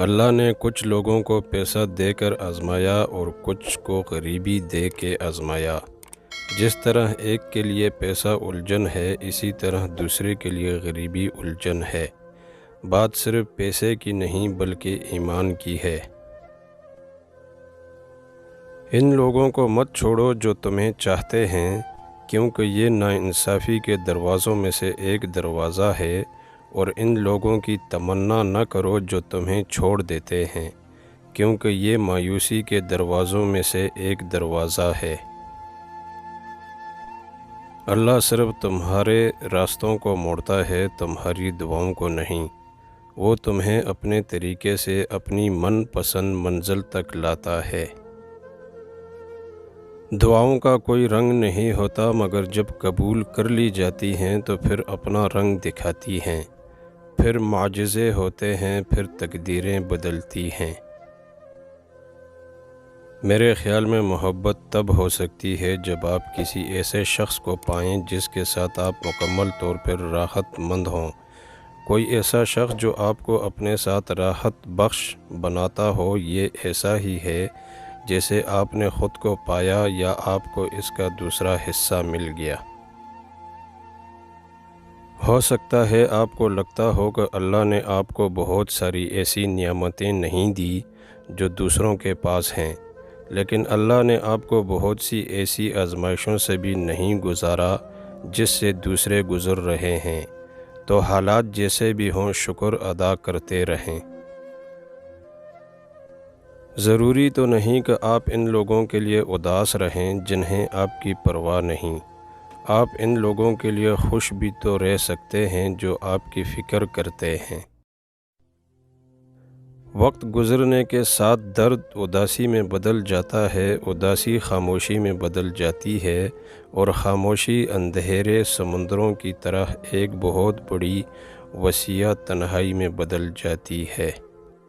اللہ نے کچھ لوگوں کو پیسہ دے کر آزمایا اور کچھ کو غریبی دے کے آزمایا۔ جس طرح ایک کے لیے پیسہ الجھن ہے، اسی طرح دوسرے کے لیے غریبی الجھن ہے۔ بات صرف پیسے کی نہیں بلکہ ایمان کی ہے۔ ان لوگوں کو مت چھوڑو جو تمہیں چاہتے ہیں، کیونکہ یہ ناانصافی کے دروازوں میں سے ایک دروازہ ہے، اور ان لوگوں کی تمنا نہ کرو جو تمہیں چھوڑ دیتے ہیں، کیونکہ یہ مایوسی کے دروازوں میں سے ایک دروازہ ہے۔ اللہ صرف تمہارے راستوں کو موڑتا ہے، تمہاری دعاؤں کو نہیں۔ وہ تمہیں اپنے طریقے سے اپنی من پسند منزل تک لاتا ہے۔ دعاؤں کا کوئی رنگ نہیں ہوتا، مگر جب قبول کر لی جاتی ہیں تو پھر اپنا رنگ دکھاتی ہیں، پھر معجزے ہوتے ہیں، پھر تقدیریں بدلتی ہیں۔ میرے خیال میں محبت تب ہو سکتی ہے جب آپ کسی ایسے شخص کو پائیں جس کے ساتھ آپ مکمل طور پر راحت مند ہوں، کوئی ایسا شخص جو آپ کو اپنے ساتھ راحت بخش بناتا ہو۔ یہ ایسا ہی ہے جیسے آپ نے خود کو پایا یا آپ کو اس کا دوسرا حصہ مل گیا۔ ہو سکتا ہے آپ کو لگتا ہو کہ اللہ نے آپ کو بہت ساری ایسی نعمتیں نہیں دی جو دوسروں کے پاس ہیں، لیکن اللہ نے آپ کو بہت سی ایسی آزمائشوں سے بھی نہیں گزارا جس سے دوسرے گزر رہے ہیں۔ تو حالات جیسے بھی ہوں، شکر ادا کرتے رہیں۔ ضروری تو نہیں کہ آپ ان لوگوں کے لیے اداس رہیں جنہیں آپ کی پرواہ نہیں۔ آپ ان لوگوں کے لیے خوش بھی تو رہ سکتے ہیں جو آپ کی فکر کرتے ہیں۔ وقت گزرنے کے ساتھ درد اداسی میں بدل جاتا ہے، اداسی خاموشی میں بدل جاتی ہے، اور خاموشی اندھیرے سمندروں کی طرح ایک بہت بڑی وسیع تنہائی میں بدل جاتی ہے۔